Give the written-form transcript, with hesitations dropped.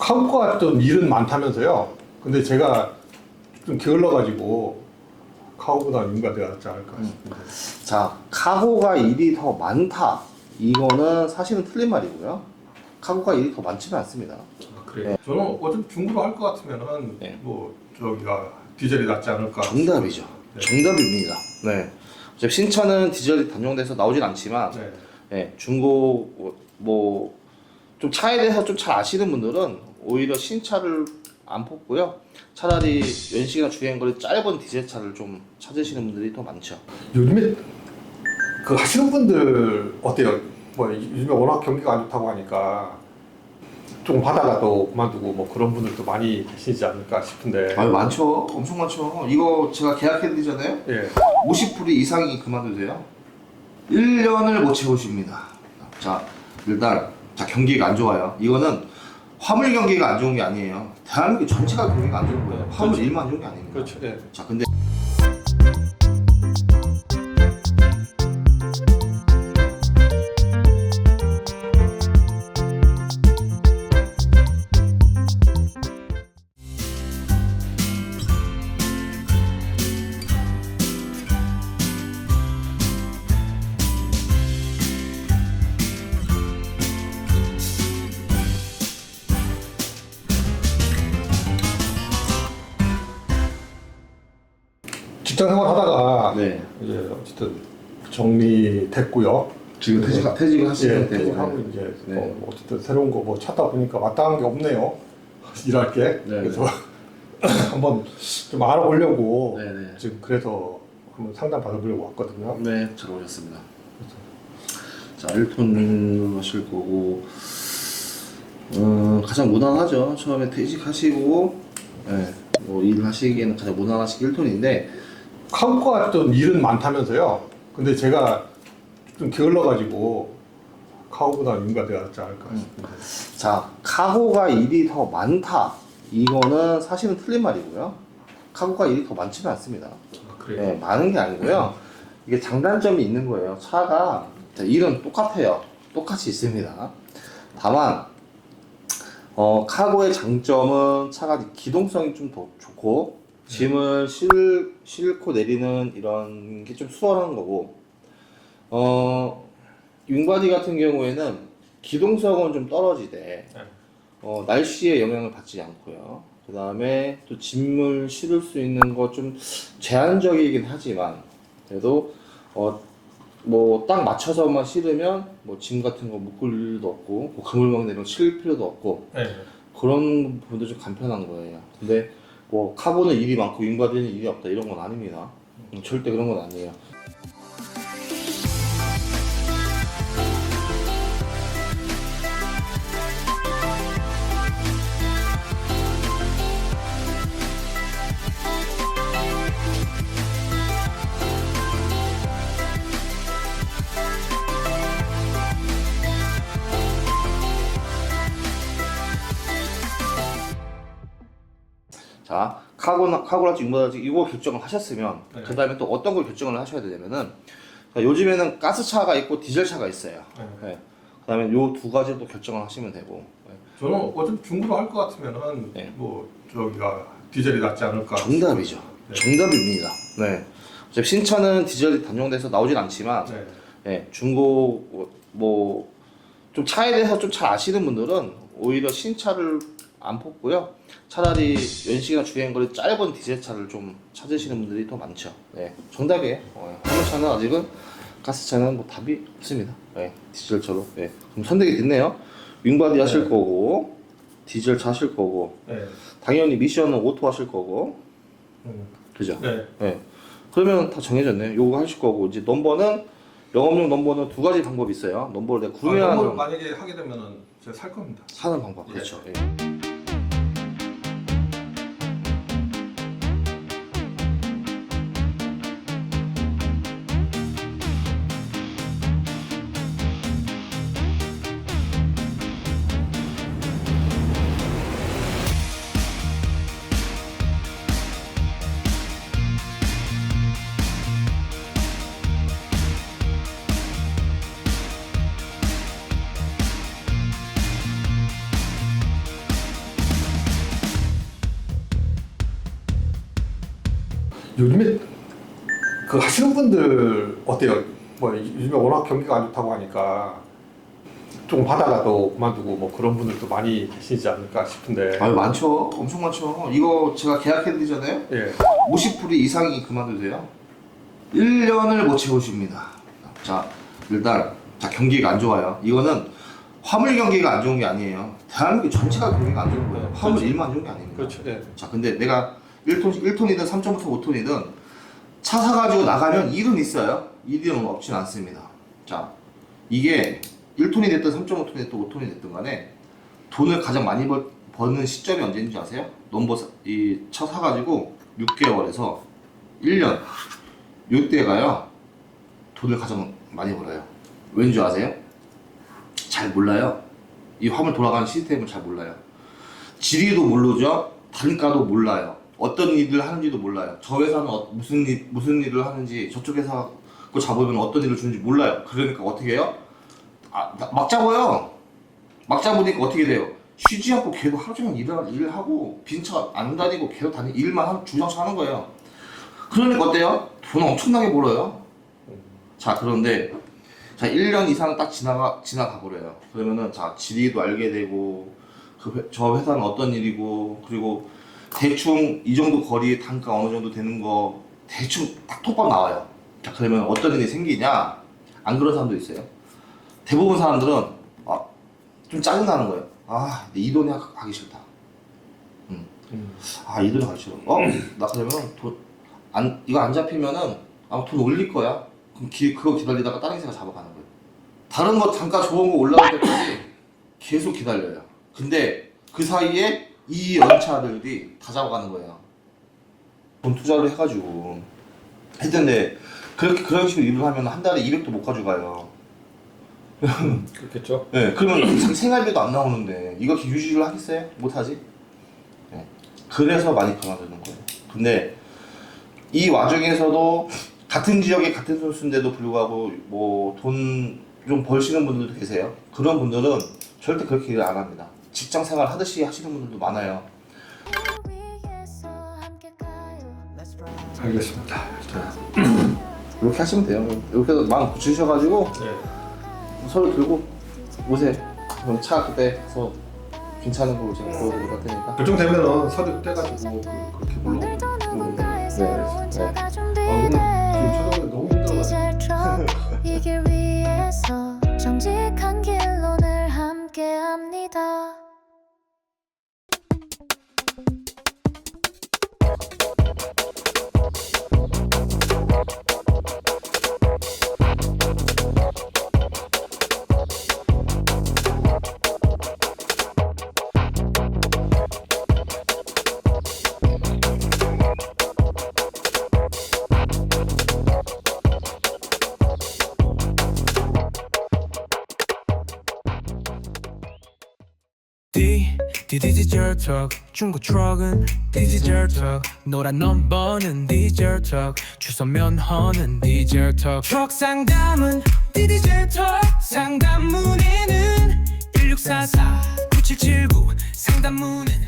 카고가 좀 일은 많다면서요. 근데 제가 좀 게을러가지고 카고보다 윙바디가 낫지 않을까 싶은데. 자, 카고가 일이 더 많다. 이거는 사실은 틀린 말이고요. 카고가 일이 더 많지는 않습니다. 아, 그래요? 저는 어차피 중고로 할 것 같으면은 네. 뭐 저기가 디젤이 낫지 않을까. 정답이죠. 네. 정답입니다. 네. 어차피 신차는 디젤이 단종돼서 나오진 않지만, 네. 네, 중고 뭐 좀 차에 대해서 좀 잘 아시는 분들은 오히려 신차를 안 뽑고요. 차라리 연식이나 주행거리 짧은 디젤 차를 좀 찾으시는 분들이 더 많죠. 요즘에 그 하시는 분들 어때요? 뭐 요즘에 워낙 경기가 안 좋다고 하니까 좀 하다가 또 그만두고 뭐 그런 분들도 많이 계시지 않을까 싶은데. 아유, 많죠. 엄청 많죠. 이거 제가 계약해드리잖아요. 예. 50% 이상이 그만두세요. 1년을 못 채우십니다. 자, 일단 자, 경기가 안 좋아요. 이거는 화물 경기가 안 좋은 게 아니에요. 대한민국 전체가 경기가 안 좋은 거예요. 화물 그렇죠. 일만 안 좋은 게 아닙니다. 그렇죠. 예. 자, 근데 직장 생활 하다가 네. 이제 어쨌든 정리됐고요. 지금 퇴직하시는 예, 퇴직하고 이제 네. 뭐 어쨌든 새로운 거 뭐 찾다 보니까 마땅한 게 없네요. 일할 게. 네. 그래서 한번 좀 알아보려고 네네. 지금 그래서 한번 상담 받아보려고 왔거든요. 네, 잘 오셨습니다. 자, 1톤 하실 거고, 가장 무난하죠. 처음에 퇴직하시고, 네, 뭐 일하시기에는 가장 무난하신 1톤인데, 카고가 좀 일은 많다면서요. 근데 제가 좀 게을러가지고 카고보다 윙바디가 낫지 않을까 싶은데. 자, 카고가 일이 더 많다. 이거는 사실은 틀린 말이고요. 카고가 일이 더 많지는 않습니다. 아, 그래요? 네, 많은 게 아니고요. 이게 장단점이 있는 거예요. 차가 자, 일은 똑같아요. 똑같이 있습니다. 다만 카고의 장점은 차가 기동성이 좀 더 좋고 짐을 싣고 내리는 이런 게 좀 수월한 거고 윙바디 같은 경우에는 기동성은 좀 떨어지되 날씨에 영향을 받지 않고요. 그 다음에 또 짐을 실을 수 있는 거 좀 제한적이긴 하지만 그래도 뭐 딱 맞춰서만 실으면 뭐 짐 같은 거 묶을 일도 없고 뭐 그물망 내는 거 실 필요도 없고 네. 그런 부분도 좀 간편한 거예요. 근데 뭐 카고는 일이 많고 윙바디는 일이 없다 이런 건 아닙니다. 절대 그런 건 아니에요. 자, 카고랄지 윙바디랄지 이거 결정을 하셨으면 네. 그 다음에 또 어떤 걸 결정을 하셔야 되냐면은 자, 요즘에는 가스차가 있고 디젤차가 있어요. 네. 네. 그 다음에 요 두 가지를 또 결정을 하시면 되고 네. 저는 어차피 중고로 할 것 같으면은 네. 뭐 저기가 디젤이 낫지 않을까. 정답이죠. 네. 정답입니다. 네. 어차피 신차는 디젤이 단종돼서 나오진 않지만 네. 네, 중고 뭐 좀 차에 대해서 좀 잘 아시는 분들은 오히려 신차를 안 뽑고요. 차라리 연식이나 주행거리 짧은 디젤 차를 좀 찾으시는 분들이 더 많죠. 네, 정답이에요. 화물차는 아직은 가스차는 뭐 답이 없습니다. 네, 디젤차로. 네, 그럼 선택이 됐네요. 윙바디 하실 네. 거고 디젤 차 하실 거고 네. 당연히 미션은 오토 하실 거고 그죠? 네. 네. 그러면 다 정해졌네요. 요거 하실 거고 이제 넘버는 영업용 넘버는 두 가지 방법이 있어요. 넘버를 내가 구매하는 넘버를 만약에 하게 되면은 제가 살 겁니다. 사는 방법. 예. 그렇죠. 예. 요즘에 그 하시는 분들 어때요? 뭐 요즘에 워낙 경기가 안 좋다고 하니까 좀 하다가도 그만두고 뭐 그런 분들도 많이 계시지 않을까 싶은데. 아유 많죠. 엄청 많죠. 이거 제가 계약해드리잖아요. 예. 50% 이상이 그만둬도 돼요. 1년을 못 채우십니다. 자 일단 자 경기가 안 좋아요. 이거는 화물 경기가 안 좋은 게 아니에요. 대한민국 전체가 경기가 안 좋은 거예요. 화물 일만 안 좋은 게 아닙니다. 그렇죠. 예. 자 근데 내가 1톤이든 3.5톤, 5톤이든 차 사가지고 나가면 일은 있어요. 일은 없진 않습니다. 자 이게 1톤이 됐든 3.5톤이 됐든 5톤이 됐든 간에 돈을 가장 많이 버는 시점이 언제인지 아세요? 이 차 사가지고 6개월에서 1년 요때가요 돈을 가장 많이 벌어요. 왠지 아세요? 잘 몰라요. 이 화물 돌아가는 시스템을 잘 몰라요. 지리도 모르죠. 단가도 몰라요. 어떤 일을 하는지도 몰라요. 저 회사는 무슨 일을 하는지, 저쪽 회사 거 잡으면 어떤 일을 주는지 몰라요. 그러니까 어떻게 해요? 막 잡아요. 막 잡으니까 어떻게 돼요? 쉬지 않고 계속 하루 종일 일을 하고 빈차 안 다니고 계속 일만 주장창 하는 거예요. 그러니까 어때요? 돈 엄청나게 벌어요. 자 그런데 자 1년 이상 딱 지나가 버려요. 그러면은 자 지리도 알게 되고 저 회사는 어떤 일이고 그리고 대충 이 정도 거리에 단가 어느 정도 되는 거 대충 딱 톱밥 나와요. 자 그러면 어떤 일이 생기냐? 안 그런 사람도 있어요. 대부분 사람들은 좀 짜증나는 거예요. 이 돈이 하기 싫다. 이 돈이 하기 싫어. 나 그러면 이거 안 잡히면은 아마 돈 올릴 거야. 그럼 그거 기다리다가 다른 회사가 잡아가는 거예요. 다른 거 단가 좋은 거 올라올 때까지 계속 기다려요. 근데 그 사이에 이 연차들이 다 잡아가는 거예요. 돈 투자를 해가지고 했는데 그런 식으로 일을 하면 한 달에 200도 못 가져가요. 그렇겠죠. 네, 그러면 생활비도 안 나오는데 이거 유지를 하겠어요? 못하지? 네. 그래서 많이 그만두는 거예요. 근데 이 와중에서도 같은 지역에 같은 선수인데도 불구하고 뭐 돈 좀 벌시는 분들도 계세요. 그런 분들은 절대 그렇게 일을 안 합니다. 직장 생활 하듯이 하시는 분들도 많아요. 알겠습니다. 이렇게 하시면 돼요. 이렇게 해서 마음 붙이셔가지고 네. 서로 들고 오세요. 그럼 차 그때 가서 괜찮은 걸로 제가 보여드릴 것 테니까. 결정되면은 서류 떼가지고 그렇게 물러오고. 오늘 지금 촬영이 너무 힘들어가지고. 이 길 위에서 정직한 길로 늘 함께합니다. 디지털 턱 중고 트럭은 디지털 턱 노란 넘버는 디지털 턱 주소 면허는 디지털 턱 트럭 상담은 디지털 턱 상담 문의는 1644-9779 상담 문의는